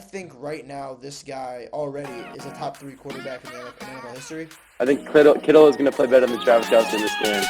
think right now this guy already is a top 3 quarterback in the NFL history. I think Kittle is going to play better than Travis Kelce in this game.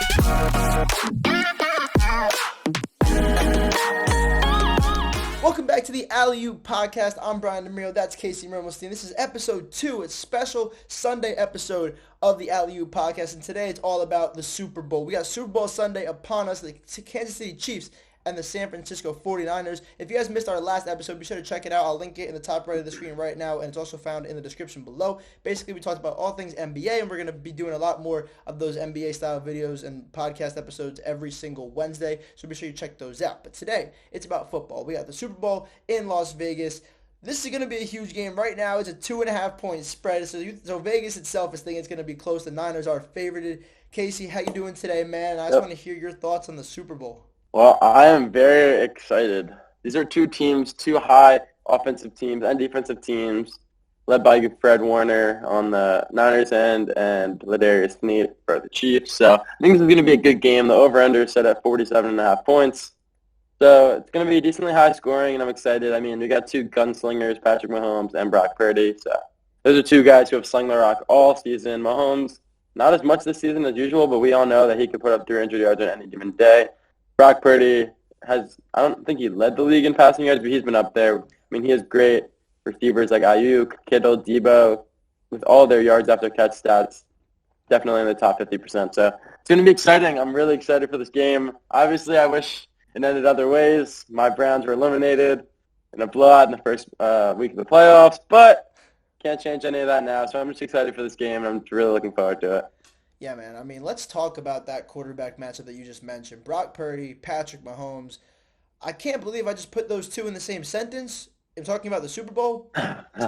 Welcome back to the Alley-Oop Podcast. I'm DeMuro. That's Casey Mirmelstein. This is episode 2. It's a special Sunday episode of the Alley-Oop Podcast, and today it's all about the Super Bowl. We got Super Bowl Sunday upon us. The Kansas City Chiefs and the San Francisco 49ers. If you guys missed our last episode, be sure to check it out. I'll link it in the top right of the screen right now, and it's also found in the description below. Basically, we talked about all things NBA, and we're going to be doing a lot more of those NBA-style videos and podcast episodes every single Wednesday, so be sure you check those out. But today, it's about football. We got the Super Bowl in Las Vegas. This is going to be a huge game. Right now, it's a 2.5-point spread, so Vegas itself is thinking it's going to be close. The Niners are favorited. Casey, how you doing today, man? I just want to hear your thoughts on the Super Bowl. Well, I am very excited. These are two high offensive teams and defensive teams, led by Fred Warner on the Niners end and Ladarius Sneed for the Chiefs. So I think this is going to be a good game. The over-under is set at 47.5 points. So it's going to be decently high scoring, and I'm excited. I mean, we got two gunslingers, Patrick Mahomes and Brock Purdy. So those are two guys who have slung the rock all season. Mahomes, not as much this season as usual, but we all know that he can put up 300 yards on any given day. Brock Purdy I don't think he led the league in passing yards, but he's been up there. I mean, he has great receivers like Ayuk, Kittle, Debo, with all their yards after catch stats, definitely in the top 50%. So it's going to be exciting. I'm really excited for this game. Obviously, I wish it ended other ways. My Browns were eliminated in a blowout in the first week of the playoffs, but can't change any of that now. So I'm just excited for this game, and I'm really looking forward to it. Yeah, man. I mean, let's talk about that quarterback matchup that you just mentioned. Brock Purdy, Patrick Mahomes. I can't believe I just put those two in the same sentence. I'm talking about the Super Bowl,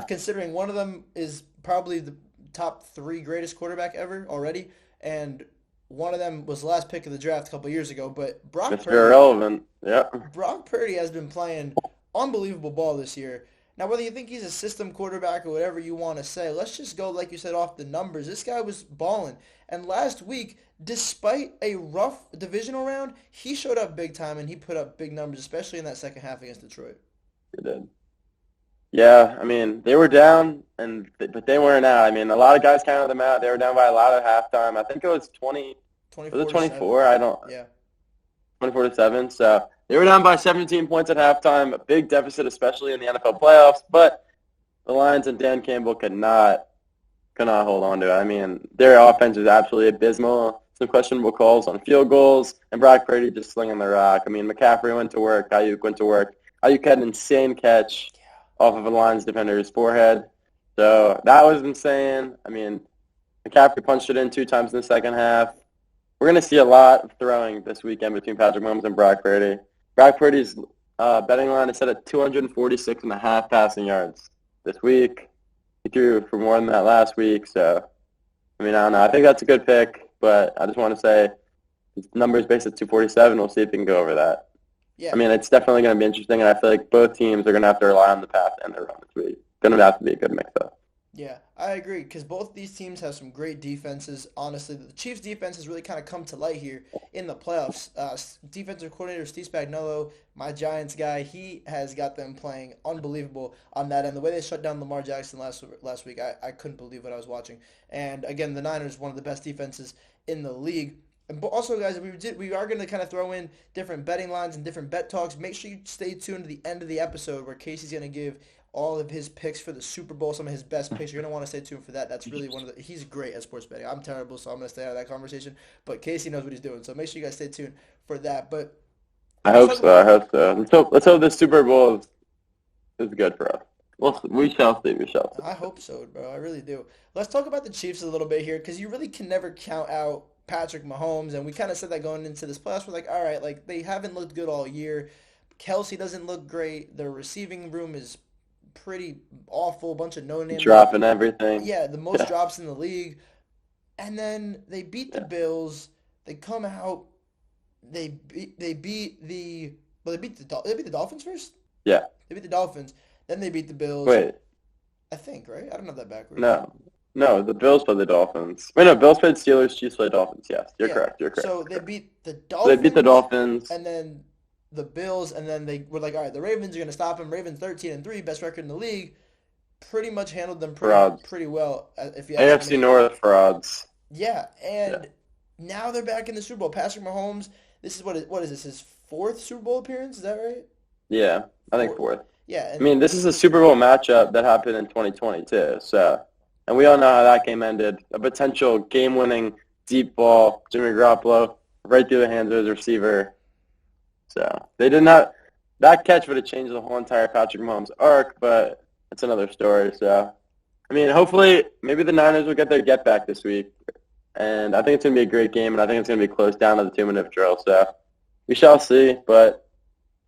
considering one of them is probably the top 3 greatest quarterback ever already, and one of them was the last pick of the draft a couple years ago. But Mr. Irrelevant, yeah. Brock Purdy has been playing unbelievable ball this year. Now, whether you think he's a system quarterback or whatever you want to say, let's just go, like you said, off the numbers. This guy was balling. And last week, despite a rough divisional round, he showed up big time, and he put up big numbers, especially in that second half against Detroit. He did. Yeah, I mean, they were down, but they weren't out. I mean, a lot of guys counted them out. They were down by a lot at halftime. I think it was 24. Was it 24? Yeah. 24-7. So they were down by 17 points at halftime, a big deficit, especially in the NFL playoffs. But the Lions and Dan Campbell could not hold on to it. I mean, their offense was absolutely abysmal. Some questionable calls on field goals, and Brock Purdy just slinging the rock. I mean, McCaffrey went to work. Ayuk went to work. Ayuk had an insane catch off of a Lions defender's forehead. So that was insane. I mean, McCaffrey punched it in 2 times in the second half. We're going to see a lot of throwing this weekend between Patrick Mahomes and Brock Purdy. Brock Purdy's betting line is set at 246.5 passing yards this week. He threw for more than that last week. So, I mean, I don't know. I think that's a good pick, but I just want to say his number is based at 247. We'll see if he can go over that. Yeah. I mean, it's definitely going to be interesting, and I feel like both teams are going to have to rely on the pass and the run this week. It's going to have to be a good mix-up. Yeah, I agree, because both these teams have some great defenses. Honestly, the Chiefs' defense has really kind of come to light here in the playoffs. Defensive coordinator Steve Spagnuolo, my Giants guy, he has got them playing unbelievable on that end. The way they shut down Lamar Jackson last week, I couldn't believe what I was watching. And again, the Niners, one of the best defenses in the league. And also, guys, we are going to kind of throw in different betting lines and different bet talks. Make sure you stay tuned to the end of the episode where Casey's going to give all of his picks for the Super Bowl, some of his best picks. You're going to want to stay tuned for that. That's really he's great at sports betting. I'm terrible, so I'm going to stay out of that conversation. But Casey knows what he's doing, so make sure you guys stay tuned for that. But I hope so. Let's hope the Super Bowl is good for us. We shall see. I hope so, bro. I really do. Let's talk about the Chiefs a little bit here, because you really can never count out Patrick Mahomes, and we kind of said that going into this playoffs. We're like, all right, like they haven't looked good all year. Kelce doesn't look great. Their receiving room is pretty awful, bunch of no-name dropping everything. Yeah, the most drops in the league. And then they beat the Bills. They come out. They beat the Dolphins first. Yeah, they beat the Dolphins. Then they beat the Bills. Wait, I think right. I don't have that backwards. No, the Bills played the Dolphins. Wait, no, Bills played Steelers. Chiefs played Dolphins. Yes, you're correct. So they beat the Dolphins. They beat the Dolphins. And then the Bills, and then they were like, all right, the Ravens are going to stop them. Ravens 13-3, best record in the league. Pretty much handled them Frauds. pretty well, if you ask AFC me. North frauds. Yeah, Yeah. and now they're back in the Super Bowl. Patrick Mahomes, this is what is this, his fourth Super Bowl appearance? Is that right? Yeah, I think Four, fourth. yeah, I mean, this is a Super Bowl matchup that happened in 2022. So, and we all know how that game ended. A potential game-winning deep ball, Jimmy Garoppolo, right through the hands of his receiver. So they did not. That catch would have changed the whole entire Patrick Mahomes arc, but it's another story. So, I mean, hopefully, maybe the Niners will get their get back this week, and I think it's going to be a great game, and I think it's going to be close down to the 2-minute drill. So we shall see, but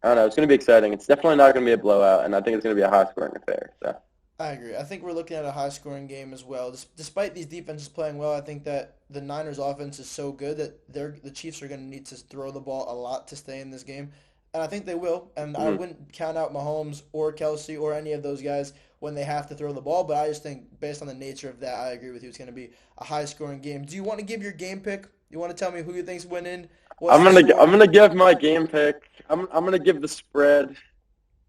I don't know. It's going to be exciting. It's definitely not going to be a blowout, and I think it's going to be a high-scoring affair. So. I agree. I think we're looking at a high-scoring game as well. Despite these defenses playing well, I think that the Niners' offense is so good that the Chiefs are going to need to throw the ball a lot to stay in this game, and I think they will. And I Mhm. wouldn't count out Mahomes or Kelsey or any of those guys when they have to throw the ball. But I just think, based on the nature of that, I agree with you. It's going to be a high-scoring game. Do you want to give your game pick? You want to tell me who you think's winning? What's the score? I'm gonna give my game pick. I'm gonna give the spread.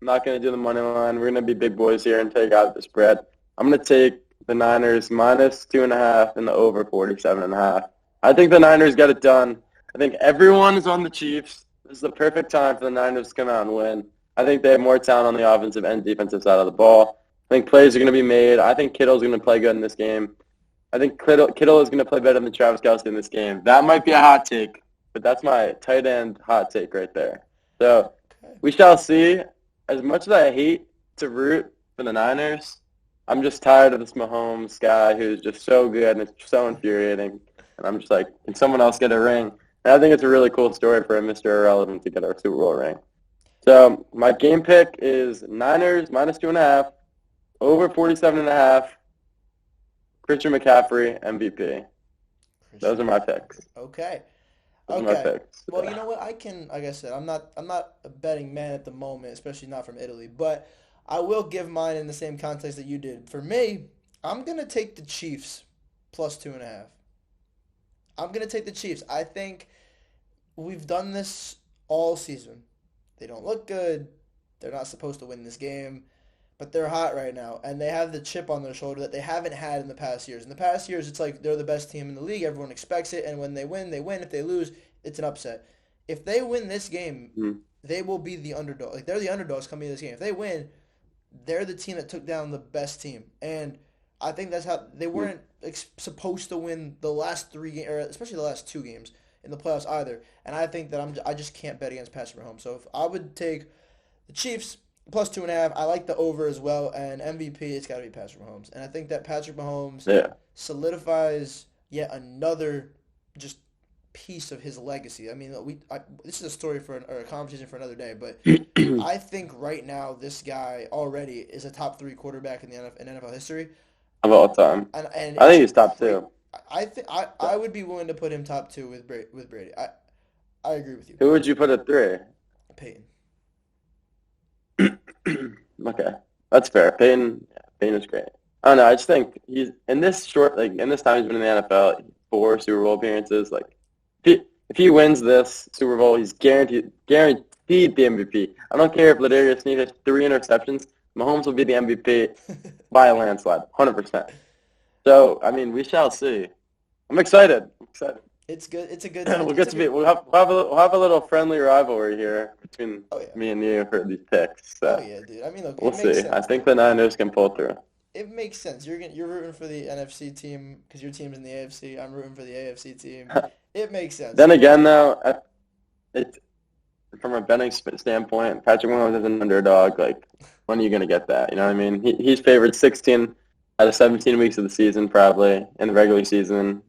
I'm not gonna do the money line. We're gonna be big boys here and take out the spread. I'm gonna take the Niners minus 2.5 and the over 47.5. I think the Niners got it done. I think everyone is on the Chiefs. This is the perfect time for the Niners to come out and win. I think they have more talent on the offensive and defensive side of the ball. I think plays are gonna be made. I think Kittle's gonna play good in this game. I think Kittle is gonna play better than Travis Kelce in this game. That might be a hot take, but that's my tight end hot take right there. So Okay. we shall see. As much as I hate to root for the Niners, I'm just tired of this Mahomes guy who's just so good and it's so infuriating. And I'm just like, can someone else get a ring? And I think it's a really cool story for a Mr. Irrelevant to get our Super Bowl ring. So my game pick is Niners minus 2.5, over 47.5, Christian McCaffrey, MVP. Those are my picks. Okay. Those are my Okay. picks. Well, you know what? Like I said, I'm not a betting man at the moment, especially not from Italy, but I will give mine in the same context that you did. For me, I'm gonna take the Chiefs plus 2.5. I'm gonna take the Chiefs. I think we've done this all season. They don't look good. They're not supposed to win this game, but they're hot right now, and they have the chip on their shoulder that they haven't had in the past years. In the past years, it's like they're the best team in the league. Everyone expects it, and when they win, they win. If they lose, it's an upset. If they win this game, Mhm. they will be the underdog. Like they're the underdogs coming into this game. If they win, they're the team that took down the best team, and I think that's how they weren't supposed to win the last three games, or especially the last two games in the playoffs either. And I think that I just can't bet against Patrick Mahomes. So if I would take the Chiefs plus 2.5. I like the over as well, and MVP, it's got to be Patrick Mahomes. And I think that Patrick Mahomes Yeah. solidifies yet another just piece of his legacy. I mean, this is a story or a conversation for another day, but I think right now this guy already is a top three quarterback in the NFL, in NFL history, Of all time. and I it's think he's top great. two. I would be willing to put him top two with Brady. I agree with you, Who would you put at 3? Peyton. Okay, that's fair. Peyton is great. I don't know. I just think he's in this time he's been in the NFL, 4 Super Bowl appearances. Like, if he wins this Super Bowl, he's guaranteed the MVP. I don't care if Ladarius Sneed has 3 interceptions. Mahomes will be the MVP by a landslide, 100%. So, I mean, we shall see. I'm excited. It's good. It's a good. We'll It's get a to be. good. We'll have a little friendly rivalry here between Oh yeah. me and you for these picks. Oh So yeah, dude. I mean, look, we'll it makes see. I sense. think the Niners can pull through. It makes sense. You're rooting for the NFC team because your team's in the AFC. I'm rooting for the AFC team. It makes sense. Then again, though, it from a betting standpoint, Patrick Mahomes is an underdog. Like, when are you gonna get that? You know what I mean? He's favored 16 out of 17 weeks of the season, probably in the regular season.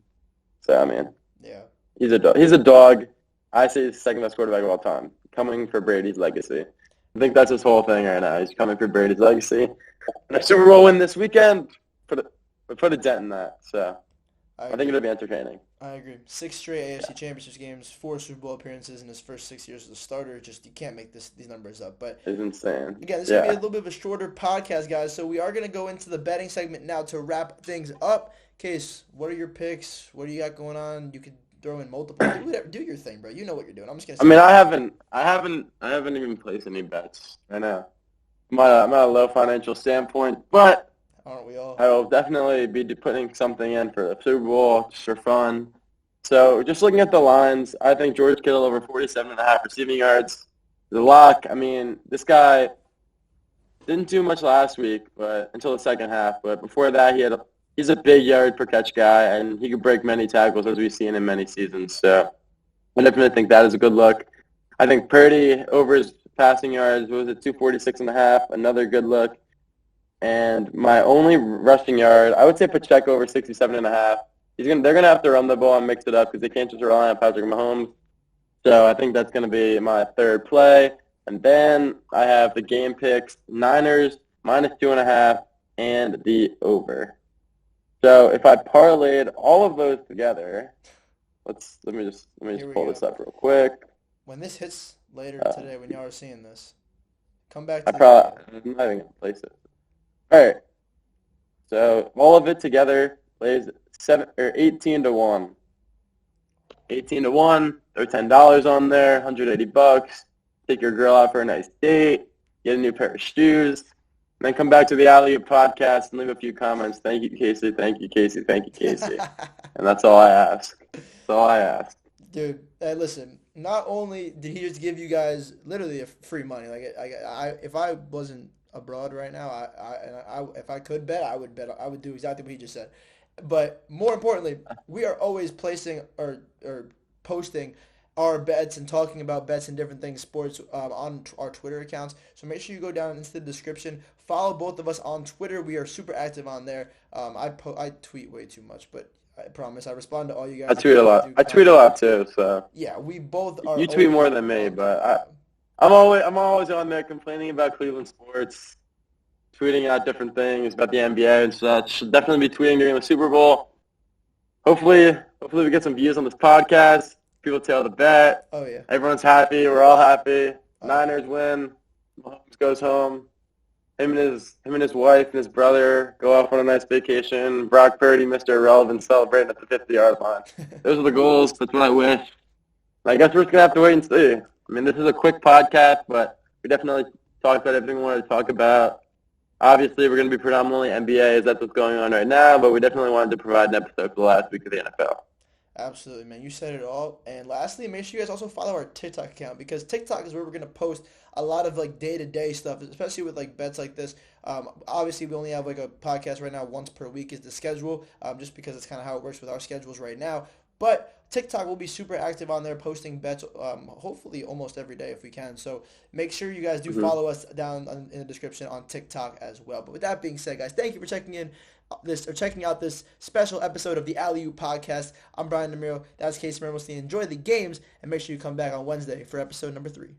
So I mean, Yeah. he's a dog. He's a dog. I say he's the second best quarterback of all time, coming for Brady's legacy. I think that's his whole thing right now. He's coming for Brady's legacy. And a Super Bowl win this weekend put a dent in that. So I I think agree. it'll be entertaining. I agree. 6 straight AFC Championships games, 4 Super Bowl appearances in his first 6 years as a starter. Just you can't make these numbers up. But It's insane. again, this is gonna be a Yeah. little bit of a shorter podcast, guys. So we are gonna go into the betting segment now to wrap things up. Case, what are your picks? What do you got going on? You could throw in multiple. Do your thing, bro. You know what you're doing. I'm just gonna I say. mean, I haven't even placed any bets right now. I'm at a low financial standpoint, but Aren't we all? I will definitely be putting something in for the Super Bowl just for fun. So just looking at the lines, I think George Kittle over 47.5 receiving yards. The lock. I mean, this guy didn't do much last week, but until the second half. But before that, he's a big yard per catch guy, and he could break many tackles as we've seen in many seasons. So I definitely think that is a good look. I think Purdy over his passing yards was at 246.5, another good look. And my only rushing yard, I would say Pacheco over 67.5. They're gonna have to run the ball and mix it up because they can't just rely on Patrick Mahomes. So I think that's gonna be my third play. And then I have the game picks: Niners -2.5 and the over. So if I parlayed all of those together, let me just pull this up real quick. When this hits later today, when y'all are seeing this, come back to I'm not even gonna place it. All right. So all of it together plays 18-1. 18-1. Throw $10 on there, $180. Take your girl out for a nice date. Get a new pair of shoes. And then come back to the Alley-Oop podcast and leave a few comments. Thank you, Casey. Thank you, Casey. Thank you, Casey. And that's all I ask. That's all I ask. Dude, hey, listen. Not only did he just give you guys literally a free money, like if I wasn't abroad right now, if I could bet, I would bet. I would do exactly what he just said. But more importantly, we are always placing or posting our bets and talking about bets and different things, sports, on our Twitter accounts. So make sure you go down into the description. Follow both of us on Twitter. We are super active on there. I tweet way too much, but I promise I respond to all you guys. I tweet a lot. I tweet a lot too. So yeah, we both are. You tweet more than me, but I'm always on there complaining about Cleveland sports, tweeting out different things about the NBA and such. Should definitely be tweeting during the Super Bowl. Hopefully we get some views on this podcast. People tell the bet. Oh yeah. Everyone's happy. We're all happy. Niners win. Mahomes goes home. Him and his wife and his brother go off on a nice vacation. Brock Purdy, Mr. Irrelevant, celebrating at the 50-yard line. Those are the goals. That's what I wish. I guess we're just gonna have to wait and see. I mean, this is a quick podcast, but we definitely talked about everything we wanted to talk about. Obviously, we're going to be predominantly NBA, as that's what's going on right now, but we definitely wanted to provide an episode for the last week of the NFL. Absolutely, man. You said it all. And lastly, make sure you guys also follow our TikTok account, because TikTok is where we're going to post a lot of like day-to-day stuff, especially with like bets like this. Obviously, we only have like a podcast right now once per week is the schedule, just because it's kind of how it works with our schedules right now. But TikTok will be super active on there, posting bets, hopefully almost every day if we can. So make sure you guys do follow us down in the description on TikTok as well. But with that being said, guys, thank you for checking out this special episode of the Alley-Oop Podcast. I'm Brian DeMuro. That's Casey Mirmelstein. Enjoy the games, and make sure you come back on Wednesday for episode number 3.